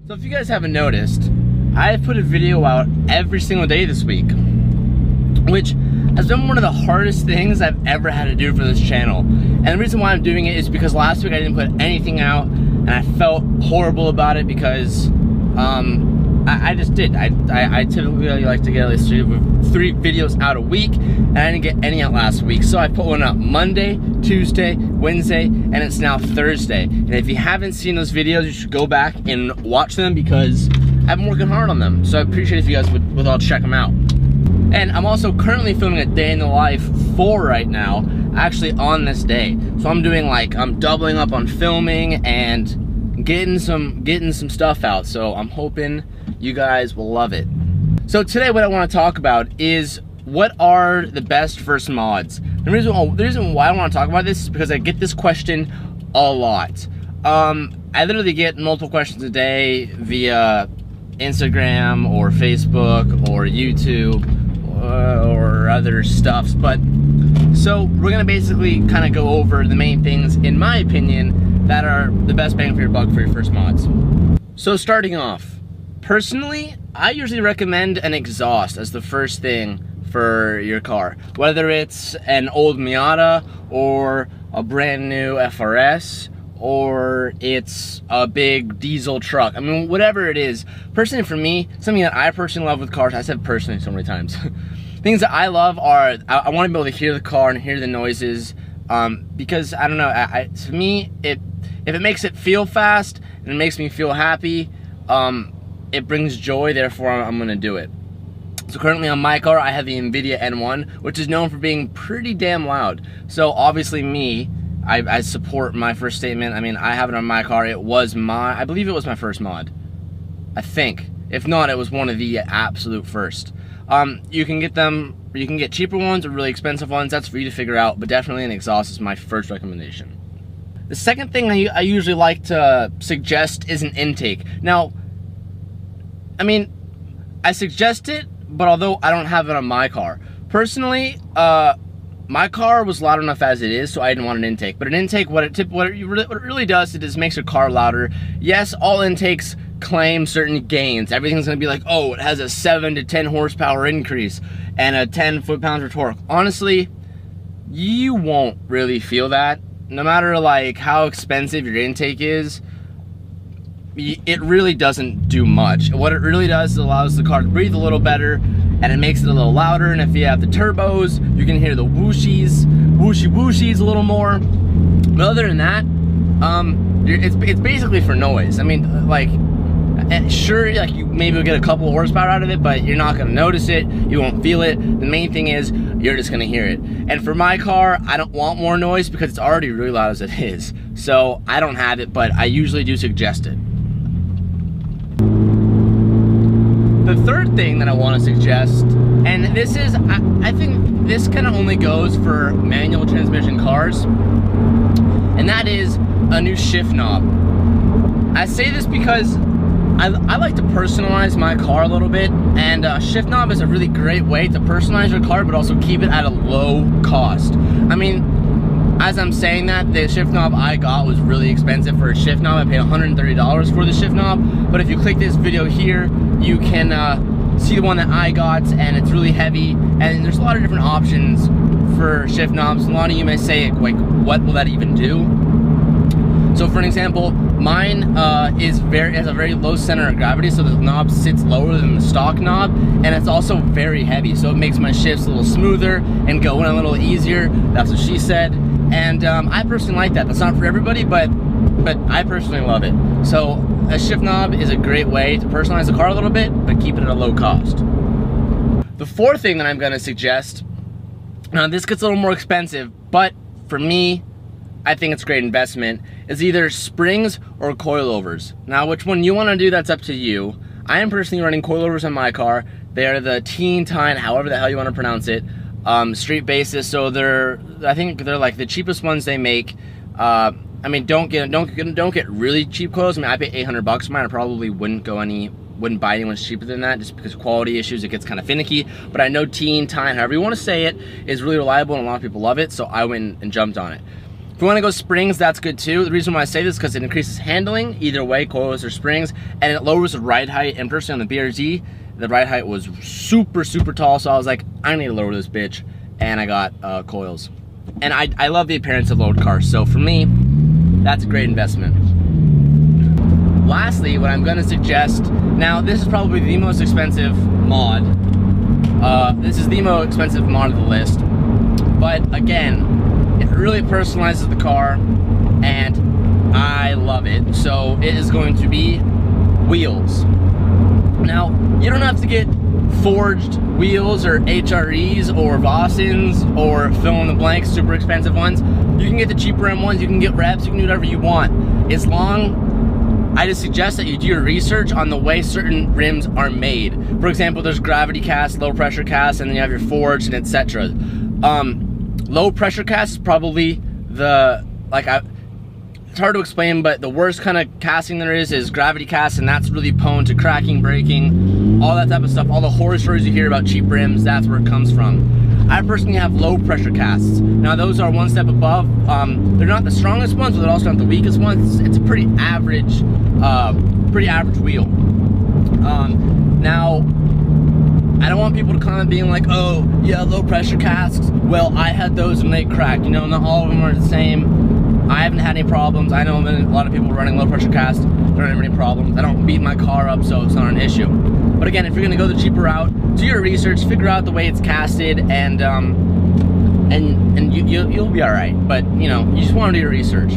So if you guys haven't noticed, I've put a video out every single day this week, which has been one of the hardest things I've ever had to do for this channel. And the reason why I'm doing it is because last week I didn't put anything out, and I felt horrible about it because I just did. I typically like to get at least three videos out a week, and I didn't get any out last week. So I put one out Monday, Tuesday, Wednesday, and it's now Thursday. And if you haven't seen those videos, you should go back and watch them because I've been working hard on them. So I appreciate if you guys would all check them out. And I'm also currently filming a day in the life 4 right now, actually on this day. So I'm doing I'm doubling up on filming and getting some stuff out. So I'm hoping you guys will love it. So today what I want to talk about is what are the best first mods. The reason why I want to talk about this is because I get this question a lot. I literally get multiple questions a day via Instagram or Facebook or YouTube or other stuffs. But so we're gonna basically kind of go over the main things, in my opinion, that are the best bang for your buck for your first mods. So starting off, personally, I usually recommend an exhaust as the first thing for your car. Whether it's an old Miata or a brand new FRS or it's a big diesel truck. I mean, whatever it is. Personally for me, something that I personally love with cars, I said personally so many times. Things that I love are, I want to be able to hear the car and hear the noises because, I don't know, to me, if it makes it feel fast and it makes me feel happy, it brings joy, therefore I'm gonna do it. So currently on my car, I have the NVIDIA N1, which is known for being pretty damn loud. So obviously me, I support my first statement. I mean, I have it on my car. It was I believe it was my first mod. I think. If not, it was one of the absolute first. You can get cheaper ones or really expensive ones. That's for you to figure out, but definitely an exhaust is my first recommendation. The second thing I usually like to suggest is an intake. Now, I mean, I suggest it, but although I don't have it on my car. Personally, my car was loud enough as it is, so I didn't want an intake. But an intake, what it really does, it just makes your car louder. Yes, all intakes claim certain gains. Everything's gonna be like, oh, it has a 7 to 10 horsepower increase and a 10 foot-pounds of torque. Honestly, you won't really feel that. No matter how expensive your intake is, it really doesn't do much. What it really does is it allows the car to breathe a little better, and it makes it a little louder. And if you have the turbos, you can hear the whooshies a little more. But other than that, it's basically for noise. I mean, sure, you maybe will get a couple horsepower out of it, but you're not gonna notice it. You won't feel it. The main thing is you're just gonna hear it. And for my car, I don't want more noise because it's already really loud as it is. So I don't have it, but I usually do suggest it. The third thing that I want to suggest, and this is, I think this kind of only goes for manual transmission cars, and that is a new shift knob. I say this because I like to personalize my car a little bit, and shift knob is a really great way to personalize your car, but also keep it at a low cost. I mean, as I'm saying that, the shift knob I got was really expensive for a shift knob. I paid $130 for the shift knob, but if you click this video here, you can see the one that I got, and it's really heavy, and there's a lot of different options for shift knobs. A lot of you may say, what will that even do? So for an example, mine has a very low center of gravity, so the knob sits lower than the stock knob, and it's also very heavy, so it makes my shifts a little smoother and go in a little easier. That's what she said. And I personally like that. That's not for everybody, but I personally love it. So a shift knob is a great way to personalize the car a little bit, but keep it at a low cost. The fourth thing that I'm gonna suggest, now this gets a little more expensive, but for me, I think it's a great investment, is either springs or coilovers. Now, which one you wanna do, that's up to you. I am personally running coilovers on my car. They are the Teen Tine, however the hell you wanna pronounce it, street basis, so I think they're the cheapest ones they make. I mean, don't get really cheap coils. I mean, I pay $800 for mine. I probably wouldn't buy anyone's cheaper than that, just because of quality issues. It gets kind of finicky. But I know Teen Tine, however you want to say it, is really reliable, and a lot of people love it. So I went and jumped on it. If you want to go springs, that's good too. The reason why I say this is because it increases handling, either way, coils or springs, and it lowers the ride height. And personally on the BRZ, the ride height was super, super tall, so I was like, I need to lower this bitch, and I got coils. And I love the appearance of load cars, so for me, that's a great investment. Lastly, what I'm gonna suggest, now this is probably the most expensive mod. This is the most expensive mod of the list, but again, it really personalizes the car, and I love it. So it is going to be wheels. Now, you don't have to get forged wheels or HREs or Vossens or fill in the blank super expensive ones. You can get the cheaper M ones, you can get reps, you can do whatever you want. As long, I just suggest that you do your research on the way certain rims are made. For example, there's gravity cast, low pressure cast, and then you have your forged and etc. Low pressure cast is probably the, it's hard to explain, but the worst kind of casting there is gravity cast, and that's really prone to cracking, breaking, all that type of stuff. All the horror stories you hear about cheap rims, that's where it comes from. I personally have low pressure casts. Now those are one step above. They're not the strongest ones, but they're also not the weakest ones. It's a pretty average wheel. Now, I don't want people to comment being like, oh, yeah, low pressure casks. Well, I had those and they cracked. You know, not all of them are the same. I haven't had any problems. I know a lot of people running low pressure casts. There aren't any problems. I don't beat my car up, so it's not an issue. But again, if you're gonna go the cheaper route, do your research, figure out the way it's casted, and you'll be all right. But you know, you just want to do your research.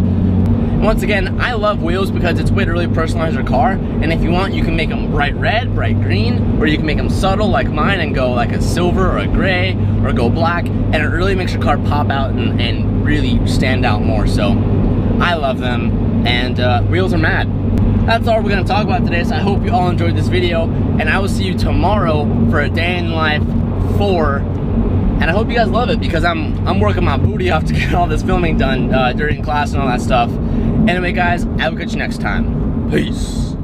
Once again, I love wheels because it's a way to really personalize your car, and if you want, you can make them bright red, bright green, or you can make them subtle like mine and go like a silver or a gray, or go black, and it really makes your car pop out and really stand out more. So I love them, and wheels are mad. That's all we're gonna talk about today, so I hope you all enjoyed this video, and I will see you tomorrow for a day in life 4. And I hope you guys love it, because I'm working my booty off to get all this filming done during class and all that stuff. Anyway, guys, I will catch you next time. Peace.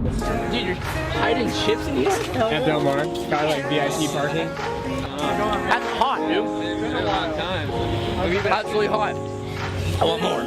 Dude, you're hiding chips in here? At Del Mar, got like VIP parking. That's hot, dude. It's been a long time. That's really hot. I want more.